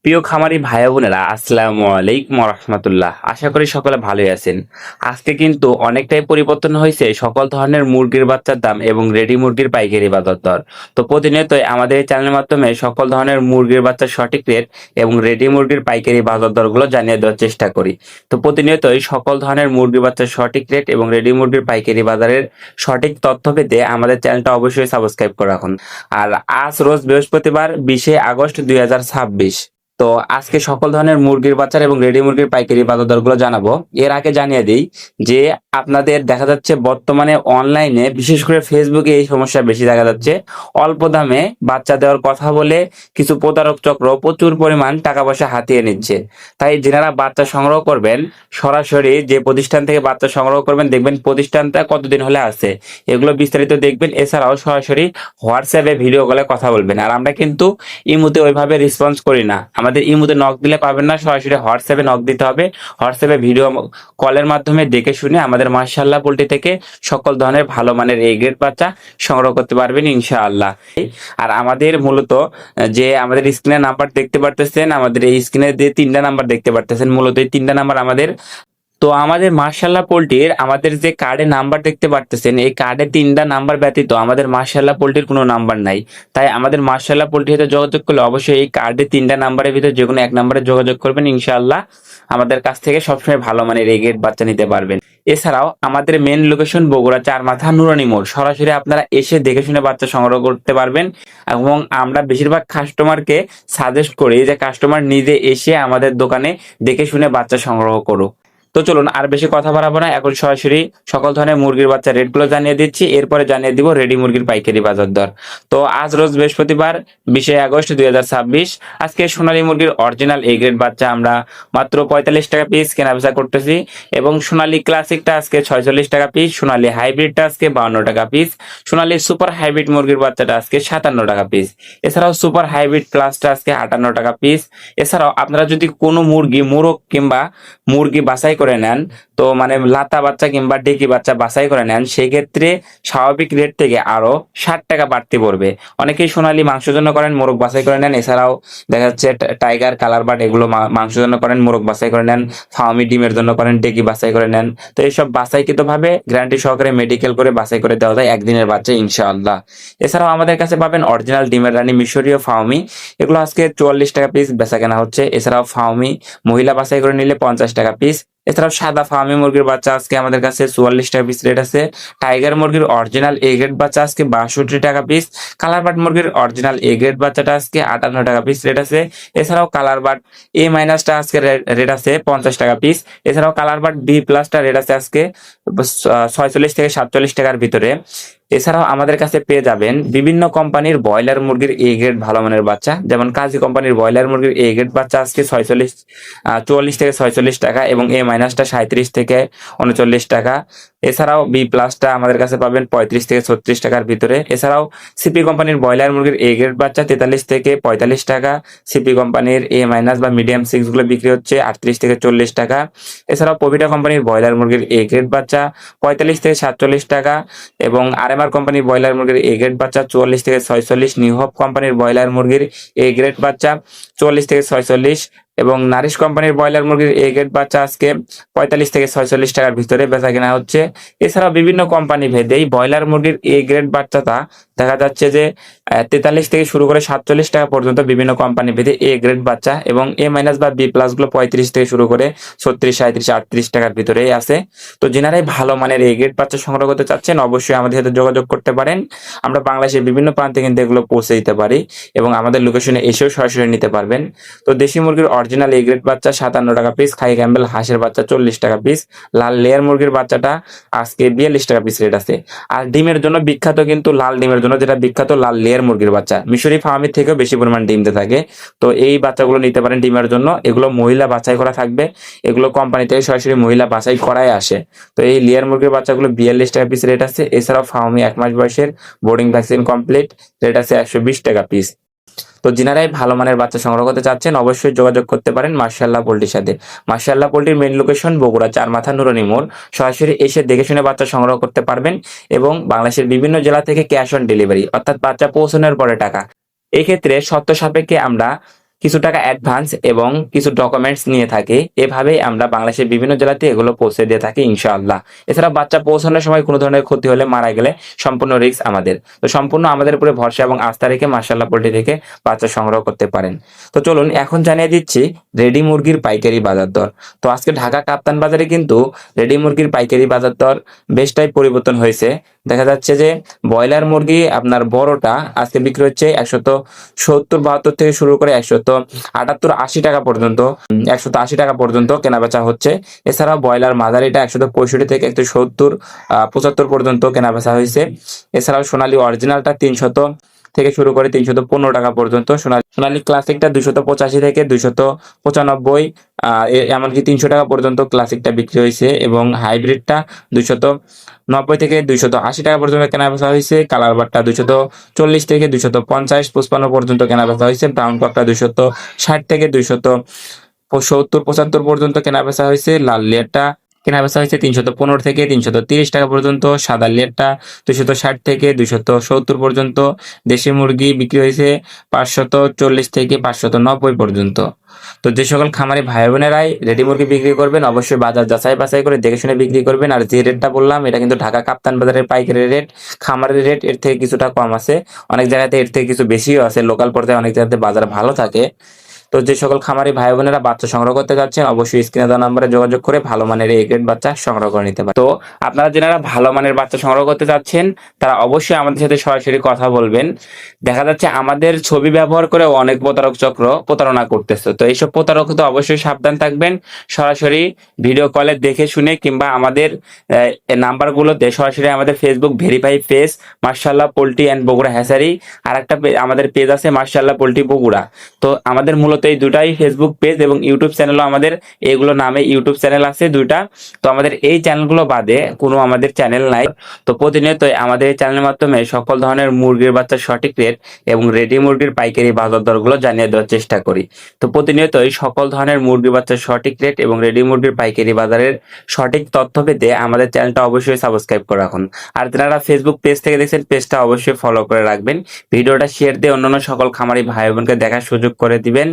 প্রিয় খামারি ভাই বোনেরা, আসসালামু আলাইকুম রহমতুল্লাহ। আশা করি সকলে ভালোই আছেন। আজকে কিন্তু অনেকটাই পরিবর্তন হয়েছে সকল ধরনের মুরগির বাচ্চার দাম এবং রেডি মুরগির পাইকারি বাজার দর। তো প্রতিনিয়তই আমাদের এই চ্যানেলের মাধ্যমে সকল ধরনের মুরগির বাচ্চার সঠিক রেট এবং রেডি মুরগির পাইকারি বাজার দরগুলো জানিয়ে দেওয়ার চেষ্টা করি। তো প্রতিনিয়তই সকল ধরনের মুরগির বাচ্চার সঠিক রেট এবং রেডি মুরগির পাইকারি বাজারের সঠিক তথ্য পেতে আমাদের চ্যানেলটা অবশ্যই সাবস্ক্রাইব করে রাখুন। আর আজ রোজ বৃহস্পতিবার 20শে আগস্ট 2026। তো আজকে সকল ধরনের মুরগির বাচ্চার এবং রেডি মুরগির পাইকারি বাজার দরগুলো জানাবো। এর আগে জানিয়ে দিই যে আপনাদের দেখা যাচ্ছে বর্তমানে অনলাইনে বিশেষ করে ফেসবুকে এই সমস্যা বেশি দেখা যাচ্ছে। অল্প দামে বাচ্চা দেওয়ার কথা বলে কিছু প্রতারক চক্র প্রচুর পরিমাণ টাকা পয়সা হাতিয়ে নিচ্ছে। তাই যারা বাচ্চা সংগ্রহ করবেন, সরাসরি যে প্রতিষ্ঠান থেকে বাচ্চা সংগ্রহ করবেন দেখবেন প্রতিষ্ঠানটা কতদিন হলে আছে, এগুলো বিস্তারিত দেখবেন। এছাড়াও সরাসরি হোয়াটসঅ্যাপে ভিডিও কলে কথা বলবেন। আর আমরা কিন্তু ইমুতে ওইভাবে রেসপন্স করি না। আমাদের ইমুতে নক দিলে পাবেন না, সরাসরি হোয়াটসঅ্যাপে নক দিতে হবে। হোয়াটসঅ্যাপে ভিডিও কলের মাধ্যমে দেখে শুনে আমাদের মাশাআল্লাহ পোল্ট্রি থেকে সকল ধরনের ভালো মানের এই গ্রেড বাচ্চা সংগ্রহ করতে পারবেন ইনশাআল্লাহ। আর আমাদের মূলত যে আমাদের স্ক্রিনে নাম্বার দেখতে পারতেছেন, আমাদের এই স্ক্রিনে যে তিনটা নাম্বার দেখতে পারতেছেন, মূলত এই তিনটা নাম্বার আমাদের। তো আমাদের মাশাআল্লাহ পোল্ট্রির আমাদের যে কার্ডে নাম্বার দেখতে পারতেছেন, এই কার্ডে তিনটা নাম্বার ব্যতীত আমাদের মাশাআল্লাহ পোল্ট্রির কোনো নাম্বার নাই। তাই আমাদের মাশাআল্লাহ পোল্ট্রির সাথে যোগাযোগ করলে অবশ্যই এই কার্ডে তিনটা নাম্বারের ভিতরে যে কোনো এক নাম্বারে যোগাযোগ করবেন ইনশাআল্লাহ। আমাদের কাছ থেকে সবসময় ভালো মানের এই গ্রেড বাচ্চা নিতে পারবেন। এছাড়াও আমাদের মেন লোকেশন বগুড়া চার মাথা নুরানি মোড়। সরাসরি আপনারা এসে দেখে শুনে বাচ্চা সংগ্রহ করতে পারবেন। এবং আমরা বেশিরভাগ কাস্টমারকে সাজেস্ট করি যে কাস্টমার নিজে এসে আমাদের দোকানে দেখে শুনে বাচ্চা সংগ্রহ করুক। তো চলুন আর বেশি কথা বাড়াবো না, এখন সরাসরি সকল ধরনের মুরগির বাচ্চা রেটগুলো জানিয়ে দিচ্ছি, এরপরে জানিয়ে দিব রেডি মুরগির পাইকারি বাজার দর। তো আজ রোজ বৃহস্পতিবার 20শে আগস্ট 2026। আজকে সোনালী মুরগির অরিজিনাল এ গ্রেড বাচ্চা আমরা মাত্র 45 টাকা পিস কেনাবেচা করতেছি। এবং সোনালী ক্লাসিকটা আজকে 46 টাকা পিস, সোনালী হাইব্রিডটা আজকে 52 টাকা পিস, সোনালী সুপার হাইব্রিড মুরগির বাচ্চাটা আজকে 57 টাকা পিস। এছাড়াও সুপার হাইব্রিড প্লাসটা আজকে 58 টাকা পিস। এছাড়াও আপনারা যদি কোনো মুরগি মোরগ কিংবা মুরগি বাছাই করে নেন, তো মানে লাতা বাচ্চা কিংবা ডেকি বাচ্চা বাছাই করে নেন, সেই ক্ষেত্রে স্বাভাবিক রেট থেকে আরো 60 টাকা বাড়তি পড়বে। অনেকেই সোনালী মাংসের জন্য করেন, মোরগ বাছাই করে নেন। এছাড়াও দেখা যাচ্ছে টাইগার কালার বাট এগুলো মাংসের জন্য করেন, মোরগ বাছাই করে নেন। ফার্মি ডিমের জন্য করেন, ডেকি বাছাই করে নেন। তো এইসব বাছাইকৃত ভাবে গ্যারান্টি সহকারে মেডিকেল করে বাছাই করে দেওয়া যায় একদিনের বাচ্চা ইনশাআল্লাহ। এছাড়াও আমাদের কাছে পাবেন অরিজিনাল ডিমের রানী মিশরীয় ফার্মি, এগুলো আজকে 44 টাকা পিস বেচা কেনা হচ্ছে। এছাড়াও ফার্মি মহিলা বাছাই করে নিলে 50 টাকা পিস। এছাড়াও সাদা ফার্মি মুরগির বাচ্চা আজকে আমাদের কাছে 44 টাকা পিস রেট আছে। টাইগার মুরগির অরিজিনাল এ গ্রেড বাচ্চা আজকে 62 টাকা পিস। কালার বাট মুরগির অরিজিনাল এ গ্রেড বাচ্চাটা আজকে 58 টাকা পিস রেট আছে। এছাড়াও কালার বাট এ মাইনাসটা আজকে রেট আছে 50 টাকা পিস। এছাড়াও কালার বাট বি প্লাসটা রেট আছে আজকে 46 থেকে 47 টাকার ভিতরে। এছাড়াও আমাদের কাছে পেয়ে যাবেন বিভিন্ন কোম্পানির ব্রয়লার মুরগির এ গ্রেড ভালো মানের বাচ্চা, যেমন কাজী কোম্পানির ব্রয়লার মুরগির এ গ্রেড বাচ্চা আজকে 44 থেকে 46 টাকা এবং এ মাইনাসটা 37 থেকে 39 টাকা। এছাড়াও বি প্লাসটা আমাদের কাছে পাবেন 35 থেকে 36 টাকার ভিতরে। এছাড়াও সিপি কোম্পানির ব্রয়লার মুরগির এ গ্রেড বাচ্চা 43 থেকে 45 টাকা। সিপি কোম্পানির এ মাইনাস বা মিডিয়াম সিক্স গুলো বিক্রি হচ্ছে 38 থেকে 40 টাকা। এছাড়াও পবিটা কোম্পানির ব্রয়লার মুরগির এ গ্রেড বাচ্চা 45 থেকে 47 টাকা এবং আরএমআর কোম্পানির ব্রয়লার মুরগির এ গ্রেড বাচ্চা 44 থেকে 46। নিউ হোপ কোম্পানির ব্রয়লার মুরগির এ গ্রেড বাচ্চা 44 থেকে 46 এবং নারিশ কোম্পানির ব্রয়লার মুরগির এ গ্রেড বাচ্চা আজকে 45 থেকে 46 টাকার ভিতরে বেচা কেনা হচ্ছে। এছাড়াও বিভিন্ন কোম্পানি ভেদে ব্রয়লার মুরগির এ গ্রেড বাচ্চাটা দেখা যাচ্ছে যে 43 থেকে শুরু করে 47 টাকা পর্যন্ত বিভিন্ন কোম্পানি ভেদে এ গ্রেড বাচ্চা এবং এ মাইনাস বা বি প্লাস গুলো 35 থেকে শুরু করে 36, 37, 38 টাকার ভিতরেই আছে। তো যেনারাই ভালো মানের এ গ্রেড বাচ্চা সংগ্রহ করতে চাচ্ছেন অবশ্যই আমাদের সাথে যোগাযোগ করতে পারেন। আমরা বাংলাদেশের বিভিন্ন প্রান্তে কিন্তু এগুলো পৌঁছে দিতে পারি এবং আমাদের লোকেশনে এসেও সরাসরি নিতে পারবেন। তো দেশি মুরগির অরিজিনাল এ গ্রেড বাচ্চা 57 টাকা পিস, খাই ক্যাম্বেল হাঁসের বাচ্চা 40 টাকা পিস, লাল লেয়ার মুরগির বাচ্চাটা আজকে 42 টাকা পিস রেট আছে। আর ডিমের জন্য বিখ্যাত কিন্তু লাল ডিমের জন্য যেটা বিখ্যাত লাল লেয়ার মুরগির বাচ্চা, মিশরি ফার্মের থেকেও বেশি পরিমাণ ডিম দিতে থাকে। তো এই বাচ্চাগুলো নিতে পারেন ডিমের জন্য। এগুলো মহিলা বাছাই করা থাকবে, এগুলো কোম্পানি থেকে সরাসরি মহিলা বাছাই করাই আসে। তো এই লেয়ার মুরগির বাচ্চাগুলো 42 টাকা পিস রেট আছে। এছাড়াও ফার্মি 1 মাস বয়সের বোর্ডিং ভ্যাকসিন কমপ্লিট রেট আছে 120 টাকা পিস। তো যিনারাই ভালো মানের বাচ্চা সংগ্রহ করতে চাচ্ছেন অবশ্যই যোগাযোগ করতে পারেন মাশাআল্লাহ পোল্ট্রির সাথে। মাশাআল্লাহ পোল্ট্রির মেইন লোকেশন বগুড়া চার মাথা নুরানি মোড়। সরাসরি এসে দেখে শুনে বাচ্চা সংগ্রহ করতে পারবেন এবং বাংলাদেশের বিভিন্ন জেলা থেকে ক্যাশ অন ডেলিভারি অর্থাৎ বাচ্চা পৌঁছানোর পরে টাকা। এই ক্ষেত্রে শর্ত সাপেক্ষে আমরা কিছু টাকা অ্যাডভান্স এবং কিছু ডকুমেন্টস নিয়ে থাকে। এভাবেই আমরা বাংলাদেশের বিভিন্ন জেলাতে এগুলো পৌঁছে দিয়ে থাকি ইনশাআল্লাহ। এছাড়া বাচ্চা পৌঁছানোর সময় কোনো ধরনের ক্ষতি হলে, মারা গেলে সম্পূর্ণ রিস্ক আমাদের। তো সম্পূর্ণ আমাদের উপরে ভরসা এবং আস্থা রেখে মাশাআল্লাহ পোল্ট্রি থেকে বাচ্চা সংগ্রহ করতে পারেন। তো চলুন এখন জানিয়ে দিচ্ছি রেডি মুরগির পাইকারি বাজার দর। তো আজকে ঢাকা কাপ্তান বাজারে কিন্তু রেডি মুরগির পাইকারি বাজার দর বেশটাই পরিবর্তন হয়েছে। দেখা যাচ্ছে যে ব্রয়লার মুরগি আপনার বড়টা আজকে বিক্রি হচ্ছে 170-72 থেকে শুরু করে 178-80 টাকা পর্যন্ত, 180 টাকা পর্যন্ত কেনা বেচা হচ্ছে। এছাড়াও ব্রয়লার মাঝারিটা 165 থেকে 170-75 পর্যন্ত কেনা বেচা হয়েছে। এছাড়াও সোনালী অরিজিনালটা 300 থেকে শুরু করে 315 টাকা পর্যন্ত, সোনালী ক্লাসিকটা 285 থেকে 295, এমনকি 300 টাকা পর্যন্ত ক্লাসিকটা বিক্রি হয়েছে। এবং হাইব্রিডটা 290 থেকে 280 টাকা পর্যন্ত কেনা বেচা হয়েছে। কালার বারটা 240 থেকে 250-55 পর্যন্ত কেনা বেচা হয়েছে। ব্রাউন ককটা 260 থেকে 270-75 পর্যন্ত কেনা বেচা হয়েছে। লাল লেয়ারটা কেনা বেচা হয়েছে 315 থেকে 330 টাকা পর্যন্ত। সাদা লেয়ারটা 260 থেকে 270 পর্যন্ত। দেশি মুরগি বিক্রি হয়েছে 540 থেকে 590 পর্যন্ত। তো যে সকল খামারি ভাই বোনেরাই রেডি মুরগি বিক্রি করবেন, অবশ্যই বাজার যাচাই বাছাই করে দেখে শুনে বিক্রি করবেন। আর যে রেটটা বললাম, এটা কিন্তু ঢাকা কাপ্তান বাজারের পাইকারি রেট। খামারের রেট এর থেকে কিছুটা কম আছে, অনেক জায়গাতে এর থেকে কিছু বেশিও আছে। লোকাল পর্যায়ে অনেক জায়গাতে বাজার ভালো থাকে। তো যে সকল খামারি ভাই বোনেরা বাচ্চা সংগ্রহ করতে যাচ্ছেন, অবশ্যই স্ক্রিনে দেওয়া নম্বরে যোগাযোগ করে ভালো মানের এই গ্রেড বাচ্চা সংগ্রহ করে নিতে পারেন। তো আপনারা যারা ভালো মানের বাচ্চা সংগ্রহ করতে যাচ্ছেন, তারা অবশ্যই আমাদের সাথে সরাসরি কথা বলবেন। দেখা যাচ্ছে আমাদের ছবি ব্যবহার করে অনেক প্রতারক চক্র প্রতারণা করতেছে। তো এইসব প্রতারক তো অবশ্যই সাবধান থাকবেন। সরাসরি ভিডিও কলে দেখে শুনে কিংবা আমাদের নাম্বারগুলোতে সরাসরি আমাদের ফেসবুক ভেরিফাই পেজ মাশাআল্লাহ পোল্ট্রি অ্যান্ড বগুড়া হ্যাচারি, আর একটা আমাদের পেজ আছে মাশাআল্লাহ পোল্ট্রি বগুড়া। তো আমাদের মূলত এই দুটাই ফেসবুক পেজ এবং ইউটিউব চ্যানেলও আমাদের এগুলো নামে ইউটিউব চ্যানেল আছে দুইটা। তো আমাদের এই চ্যানেলগুলো বাদে কোনো আমাদের চ্যানেল নাই। তো প্রতিনিয়ত আমাদের এই চ্যানেলের মাধ্যমে সকল ধরনের মুরগির বাচ্চার সঠিক রেট এবং রেডি মুরগির পাইকারি বাজার দরগুলো জানিয়ে দেওয়ার চেষ্টা করি। তো প্রতিনিয়তই সকল ধরনের মুরগির বাচ্চার সঠিক রেট এবং রেডি মুরগির পাইকারি বাজারের সঠিক তথ্য পেতে আমাদের চ্যানেলটা অবশ্যই সাবস্ক্রাইব করে রাখুন। আর যারা ফেসবুক পেজ থেকে দেখছেন, পেজটা অবশ্যই ফলো করে রাখবেন। ভিডিওটা শেয়ার দিয়ে অন্যান্য সকল খামারি ভাই বোনকে দেখার সুযোগ করে দিবেন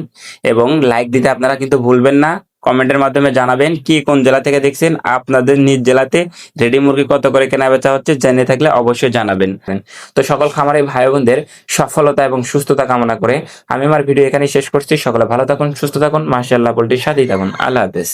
এবং লাইক দিতে আপনারা কিন্তু ভুলবেন না। কমেন্টের মাধ্যমে জানাবেন কি কোন জেলা থেকে দেখছেন, আপনাদের নিজ জেলাতে রেডি মুরগি কত করে কেনা বেচা হচ্ছে জেনে থাকলে অবশ্যই জানাবেন। তো সকল খামারি ভাই বোনদের সফলতা এবং সুস্থতা কামনা করে আমি আমার ভিডিও এখানেই শেষ করছি। সকলে ভালো থাকুন, সুস্থ থাকুন, মাশাআল্লাহ পোল্ট্রির সাথেই থাকুন। আল্লাহ হাফেজ।